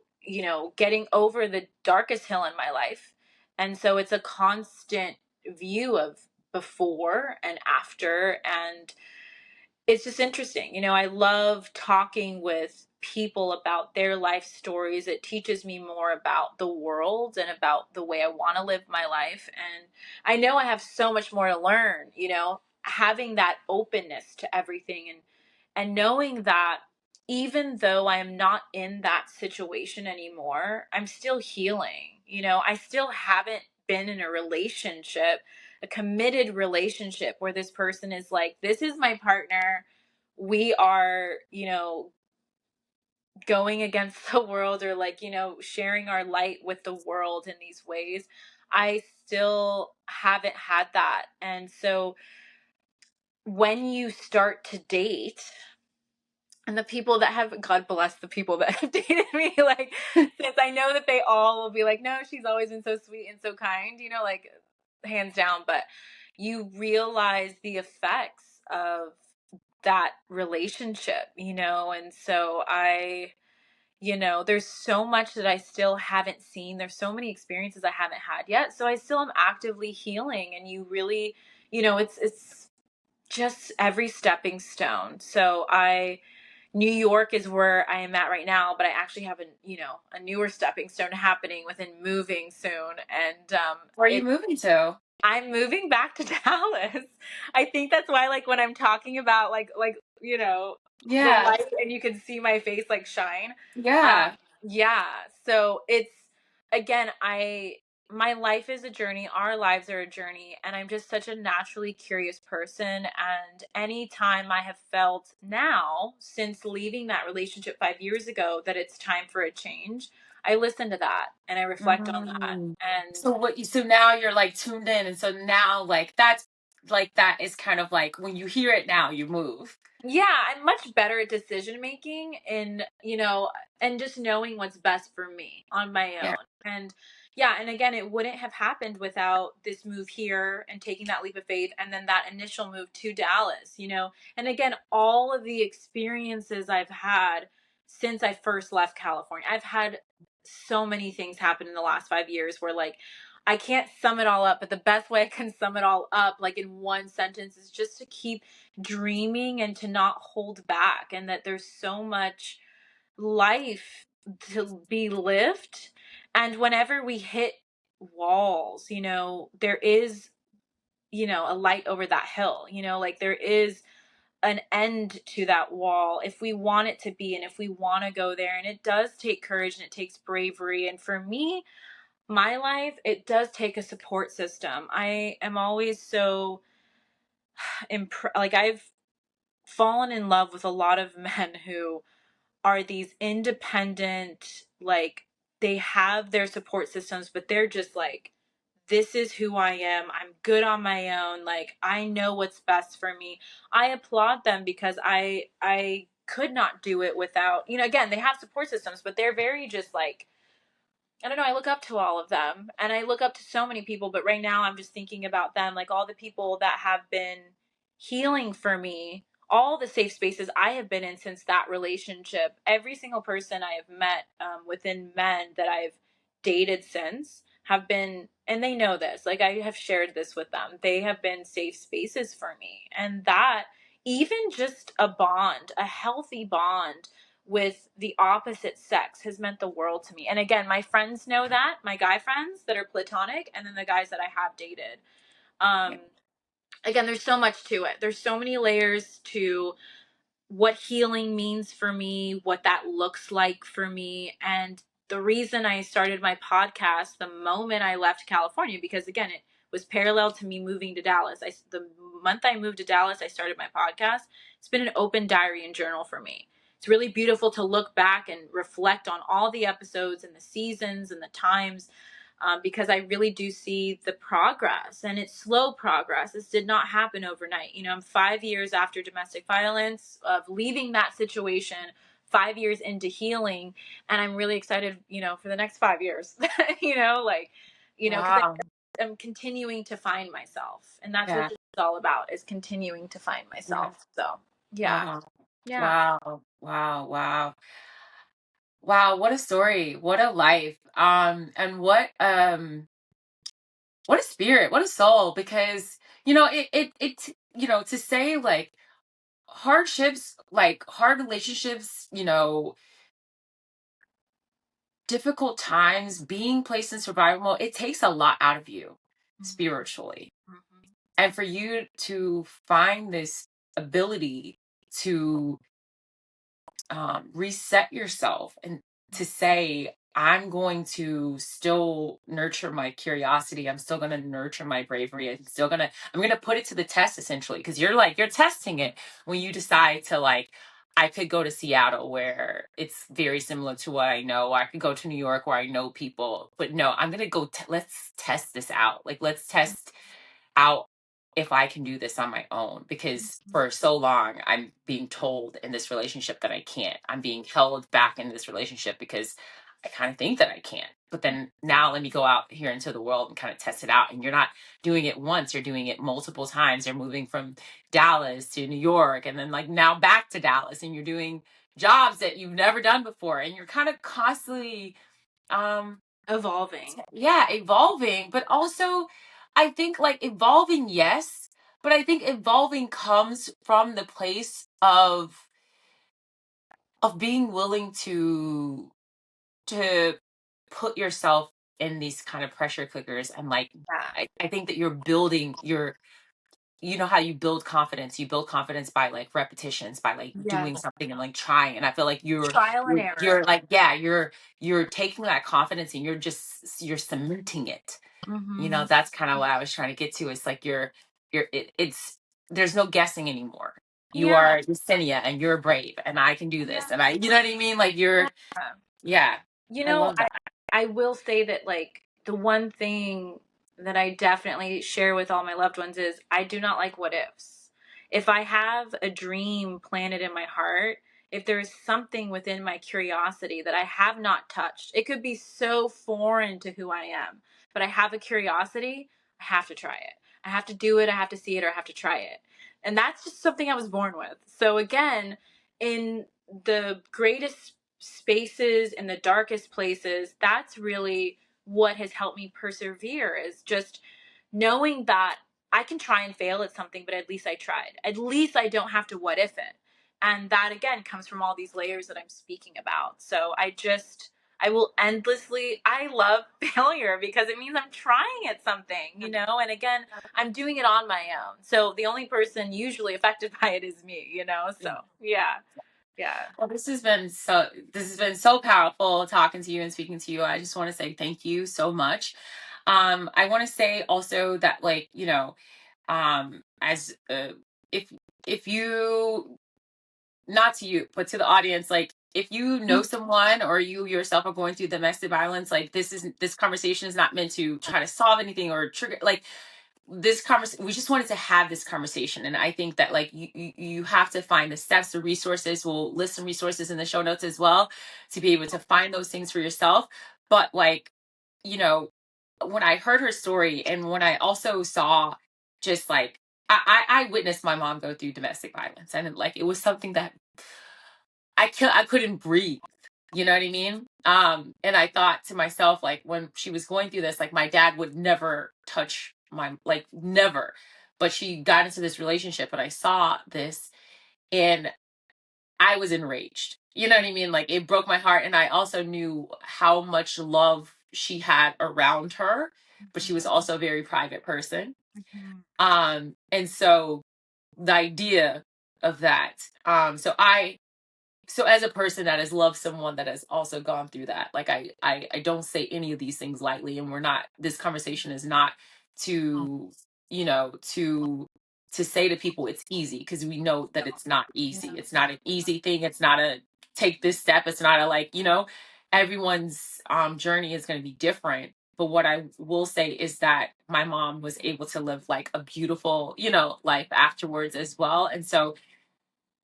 getting over the darkest hill in my life. And so it's a constant view of before and after. And it's just interesting. I love talking with people about their life stories. It teaches me more about the world and about the way I want to live my life. And I know I have so much more to learn, having that openness to everything, and knowing that even though I am not in that situation anymore, I'm still healing. I still haven't been in a relationship, a committed relationship, where this person is like, this is my partner. We are, going against the world, or like, sharing our light with the world in these ways. I still haven't had that. And so when you start to date, and the people that have, God bless the people that have dated me, like, since I know that they all will be like, no, she's always been so sweet and so kind, like, hands down. But you realize the effects of that relationship, and so there's so much that I still haven't seen. There's so many experiences I haven't had yet. So I still am actively healing, and you really, it's just every stepping stone. So New York is where I am at right now, but I actually have a newer stepping stone happening within moving soon. And Where are you moving to? I'm moving back to Dallas. I think that's why, like, when I'm talking about the Yeah. light, and you can see my face like shine. Yeah. Yeah. So it's, again, my life is a journey. Our lives are a journey. And I'm just such a naturally curious person. And anytime I have felt now, since leaving that relationship 5 years ago, that it's time for a change, I listen to that and I reflect on that. Mm. And So now you're like tuned in, and so now that is kind of like when you hear it now, you move. yeah, I'm much better at decision making, and just knowing what's best for me on my Yeah. own. And yeah, and again, it wouldn't have happened without this move here and taking that leap of faith, and then that initial move to Dallas. And again, all of the experiences I've had since I first left California. I've had so many things happen in the last 5 years where, like, I can't sum it all up, but the best way I can sum it all up, like, in one sentence, is just to keep dreaming and to not hold back, and that there's so much life to be lived. And whenever we hit walls, there is, a light over that hill, like, there is an end to that wall if we want it to be, and if we want to go there. And it does take courage, and it takes bravery. And for me, my life, it does take a support system. I am always so like, I've fallen in love with a lot of men who are these independent, like, they have their support systems, but they're just like, this is who I am. I'm good on my own. Like, I know what's best for me. I applaud them, because I could not do it without, again, they have support systems, but they're very just like, I don't know, I look up to all of them, and I look up to so many people, but right now I'm just thinking about them, like all the people that have been healing for me, all the safe spaces I have been in since that relationship. Every single person I have met within men that I've dated since have been, and they know this, like, I have shared this with them, they have been safe spaces for me. And that, even just a bond, a healthy bond with the opposite sex, has meant the world to me. And again, my friends know that, my guy friends that are platonic, and then the guys that I have dated. Yeah. Again, there's so much to it. There's so many layers to what healing means for me, what that looks like for me. And the reason I started my podcast the moment I left California, because again, it was parallel to me moving to Dallas. The month I moved to Dallas, I started my podcast. It's been an open diary and journal for me. It's really beautiful to look back and reflect on all the episodes and the seasons and the times, because I really do see the progress, and it's slow progress. This did not happen overnight. I'm 5 years after domestic violence, of leaving that situation, 5 years into healing, and I'm really excited, for the next 5 years, because Wow. I'm continuing to find myself, and that's what Yeah. this is all about, is continuing to find Yeah. myself. So, yeah. Wow. Yeah. Wow. Wow. Wow. Wow. What a story. What a life. And what a spirit, what a soul, because, to say like hardships, like hard relationships, difficult times, being placed in survival mode, it takes a lot out of you spiritually. Mm-hmm. And for you to find this ability to reset yourself and to say, I'm going to still nurture my curiosity. I'm still going to nurture my bravery. I'm going to put it to the test, essentially, because you're testing it when you decide to, like, I could go to Seattle where it's very similar to what I know. Or I could go to New York where I know people. But no, I'm going to go, let's test this out. Like, let's test out if I can do this on my own. Because for so long, I'm being told in this relationship that I can't. I'm being held back in this relationship because I kind of think that I can't. But then now let me go out here into the world and kind of test it out. And you're not doing it once, you're doing it multiple times. You're moving from Dallas to New York and then like now back to Dallas, and you're doing jobs that you've never done before, and you're kind of constantly Evolving. yeah, evolving. But also I think like evolving, yes, but I think evolving comes from the place of being willing to put yourself in these kind of pressure cookers. And like Yeah. I think that you're building your, you know how you build confidence, you build confidence by like repetitions, by like Yes. doing something and like trying. And I feel like Trial and error. you're like, yeah, you're taking that confidence and you're cementing it. You know, Mm-hmm. that's kind of what I was trying to get to. It's like it's there's no guessing anymore. You Yeah. are Yesenia and you're brave and I can do this, and I, you know what I mean, like Yeah. you're, yeah, You I know, love that. I will say that like the one thing that I definitely share with all my loved ones is I do not like what ifs. If I have a dream planted in my heart, if there's something within my curiosity that I have not touched, it could be so foreign to who I am, but I have a curiosity, I have to try it. I have to do it, I have to see it, or I have to try it. And that's just something I was born with. So again, in the greatest spaces, in the darkest places, that's really what has helped me persevere, is just knowing that I can try and fail at something, but at least I tried. At least I don't have to what if it. And that again comes from all these layers that I'm speaking about. So I will endlessly, I love failure because it means I'm trying at something, you know? And again, I'm doing it on my own. So the only person usually affected by it is me, you know? So yeah, yeah. Well, this has been so powerful talking to you and speaking to you. I just want to say thank you so much. I want to say also that like, you know, as if if you, not to you, but to the audience, like if you know someone or you yourself are going through domestic violence, like this conversation is not meant to try to solve anything or trigger like this conversation. We just wanted to have this conversation, and I think that like you have to find the steps, the resources. We'll list some resources in the show notes as well to be able to find those things for yourself. But like, you know, when I heard her story and when I also saw just like I witnessed my mom go through domestic violence, and like it was something that I couldn't breathe. You know what I mean? And I thought to myself, like when she was going through this, like my dad would never touch my, like never. But she got into this relationship and I saw this and I was enraged. You know what I mean? Like it broke my heart. And I also knew how much love she had around her, but she was also a very private person. And so the idea of that, so as a person that has loved someone that has also gone through that, like I don't say any of these things lightly, and we're not, this conversation is not to, you know, to say to people it's easy, because we know that it's not easy. It's not an easy thing. It's not a take this step. It's not a like, you know, everyone's journey is going to be different. But what I will say is that my mom was able to live like a beautiful, you know, life afterwards as well. And so,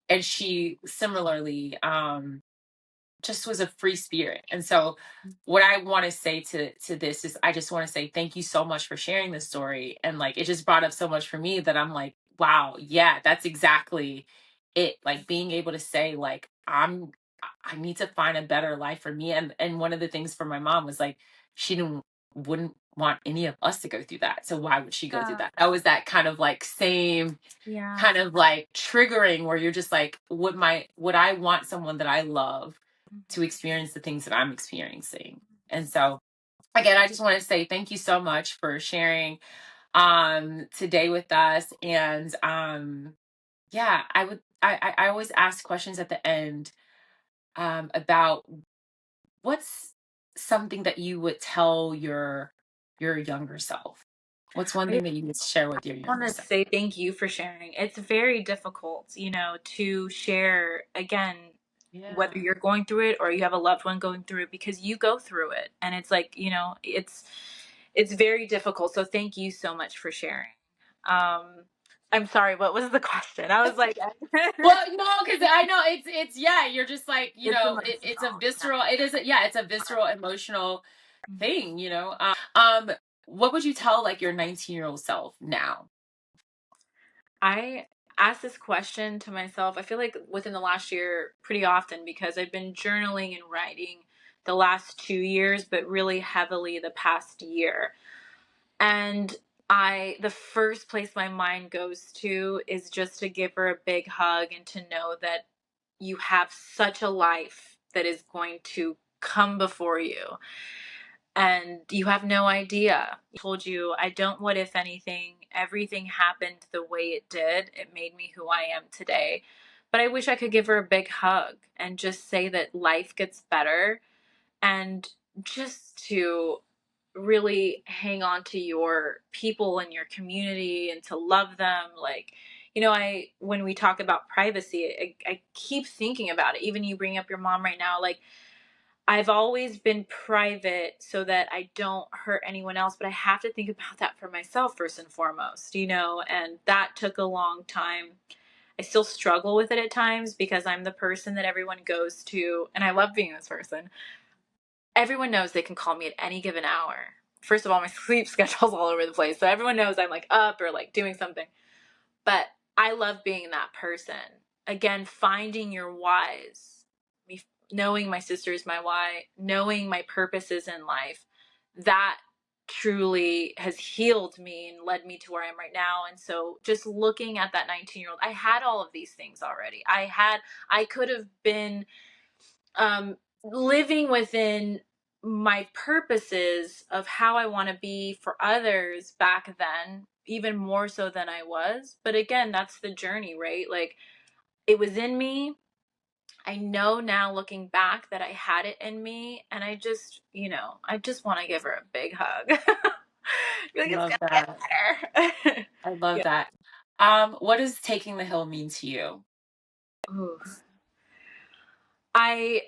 and she similarly just was a free spirit. And so what I want to say to this is I just want to say thank you so much for sharing this story. And like it just brought up so much for me that I'm like, wow, yeah, that's exactly it. Like being able to say like I need to find a better life for me. And one of the things for my mom was like she wouldn't want any of us to go through that. So why would she go through that? That was that kind of like same Yeah. kind of like triggering where you're just like, would I want someone that I love to experience the things that I'm experiencing? And so again, I just want to say thank you so much for sharing today with us. And yeah, I always ask questions at the end about what's something that you would tell your younger self. What's one thing that you would share with your I younger want to self? say thank you for sharing. It's very difficult, to share again, Yeah. whether you're going through it or you have a loved one going through it, because you go through it, and it's like, it's very difficult. So thank you so much for sharing. Um, I'm sorry, what was the question? I was like, Well, no, because I know it's yeah, you're just like, it's it's a emotional. visceral, it is a, yeah, it's a visceral emotional thing, what would you tell like your 19-year-old self now? I ask this question to myself, I feel like within the last year pretty often, because I've been journaling and writing the last 2 years, but really heavily the past year. And the first place my mind goes to is just to give her a big hug and to know that you have such a life that is going to come before you. And you have no idea. I told you, I don't what if anything. Everything happened the way it did. It made me who I am today. But I wish I could give her a big hug and just say that life gets better, and just to really hang on to your people and your community and to love them. Like, when we talk about privacy, I keep thinking about it. Even you bring up your mom right now, like, I've always been private so that I don't hurt anyone else, but I have to think about that for myself first and foremost, and that took a long time. I still struggle with it at times because I'm the person that everyone goes to, and I love being this person. Everyone knows they can call me at any given hour. First of all, my sleep schedule's all over the place, so everyone knows I'm like up or like doing something. But I love being that person. Again, finding your whys. Me knowing my sister is my why, knowing my purposes in life, that truly has healed me and led me to where I am right now. And so just looking at that 19-year-old, I had all of these things already. I could have been living within my purposes of how I want to be for others back then, even more so than I was. But again, that's the journey, right? Like, it was in me. I know now looking back that I had it in me, and I just want to give her a big hug. Like, it's Love gonna get that. better. I love Yeah. that. What does taking the hill mean to you? Ooh. I,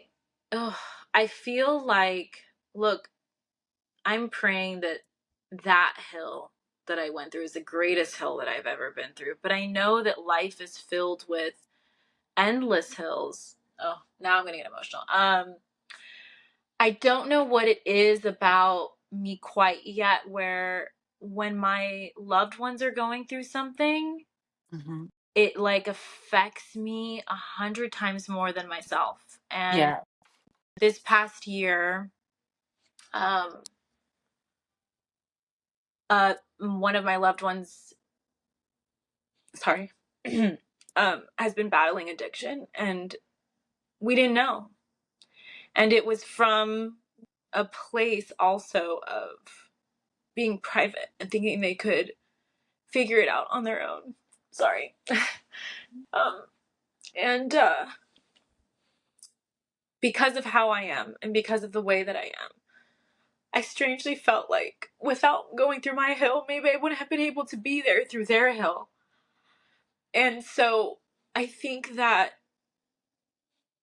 oh, I feel like, look, I'm praying that that hill that I went through is the greatest hill that I've ever been through. But I know that life is filled with endless hills. Oh, now I'm going to get emotional. I don't know what it is about me quite yet, where when my loved ones are going through something, Hmm. it like affects me 100 times more than myself. And Yeah. this past year, um, one of my loved ones, sorry, has been battling addiction, and we didn't know. And it was from a place also of being private and thinking they could figure it out on their own. Sorry. um, and because of how I am and because of the way that I am, I strangely felt like without going through my hill, maybe I wouldn't have been able to be there through their hill. And so I think that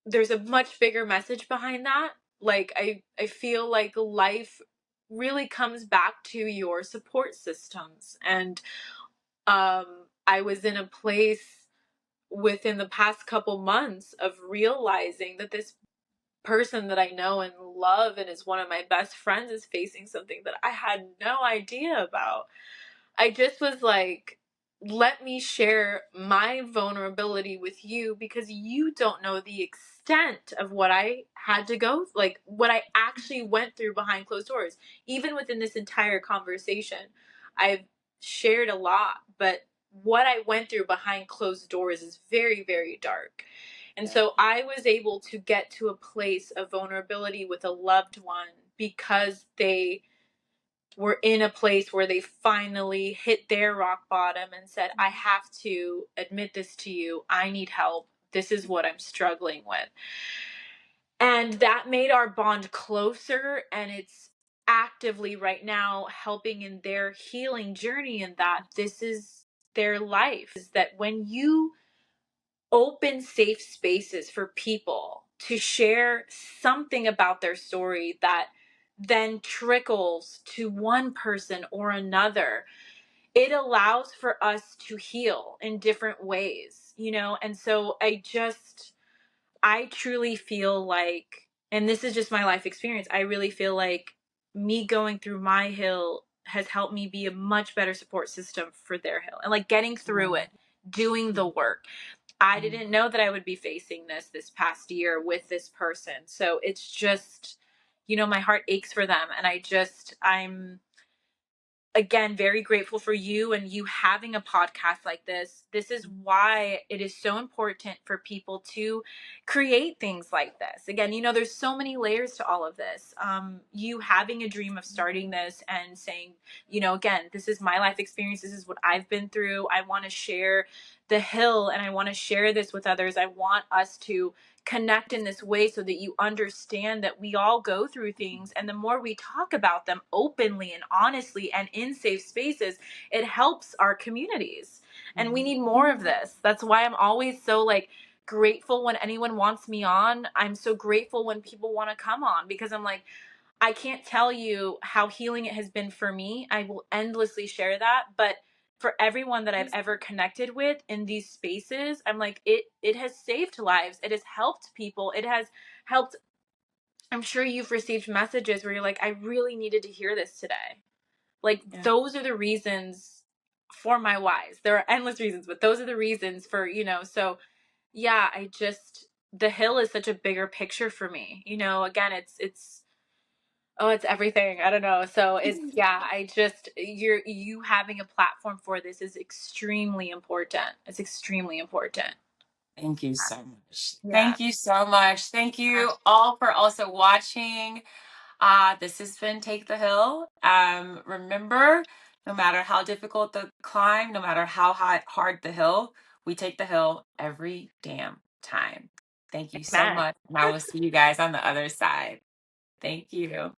there's a much bigger message behind that. Like, I feel like life really comes back to your support systems. And I was in a place within the past couple months of realizing that this person that I know and love and is one of my best friends is facing something that I had no idea about. I just was like, let me share my vulnerability with you, because you don't know the extent of what I had to go, like what I actually went through behind closed doors. Even within this entire conversation, I've shared a lot, but what I went through behind closed doors is very, very dark. And so I was able to get to a place of vulnerability with a loved one because they were in a place where they finally hit their rock bottom and said, I have to admit this to you. I need help. This is what I'm struggling with. And that made our bond closer. And it's actively right now helping in their healing journey, and that this is their life. Is that when you open safe spaces for people to share something about their story that then trickles to one person or another, it allows for us to heal in different ways, you know? And so I truly feel like, and this is just my life experience, I really feel like me going through my hill has helped me be a much better support system for their hill, and like getting through it, doing the work. I didn't know that I would be facing this past year with this person. So it's just, you know, my heart aches for them. And I'm again very grateful for you and you having a podcast like this. This is why it is so important for people to create things like this. Again, you know, there's so many layers to all of this. You having a dream of starting this and saying, you know, again, this is my life experience, this is what I've been through, I want to share the hill and I want to share this with others. I want us to connect in this way so that you understand that we all go through things, and the more we talk about them openly and honestly and in safe spaces, it helps our communities. And we need more of this. That's why I'm always so like grateful when anyone wants me on. I'm so grateful when people want to come on, because I'm like, I can't tell you how healing it has been for me. I will endlessly share that, but for everyone that I've ever connected with in these spaces, I'm like, it has saved lives. It has helped people. It has helped. I'm sure you've received messages where you're like, I really needed to hear this today. Like, those are the reasons for my whys. There are endless reasons, but those are the reasons for, you know, so yeah, the hill is such a bigger picture for me. You know, again, oh, it's everything. I don't know. So yeah, you having a platform for this is extremely important. It's extremely important. Thank you so much. Yeah. Thank you so much. Thank you all for also watching. This has been Take the Hill. Remember, no matter how difficult the climb, no matter how hard the hill, we take the hill every damn time. Thank you so Amen. much. And I will see you guys on the other side. Thank you.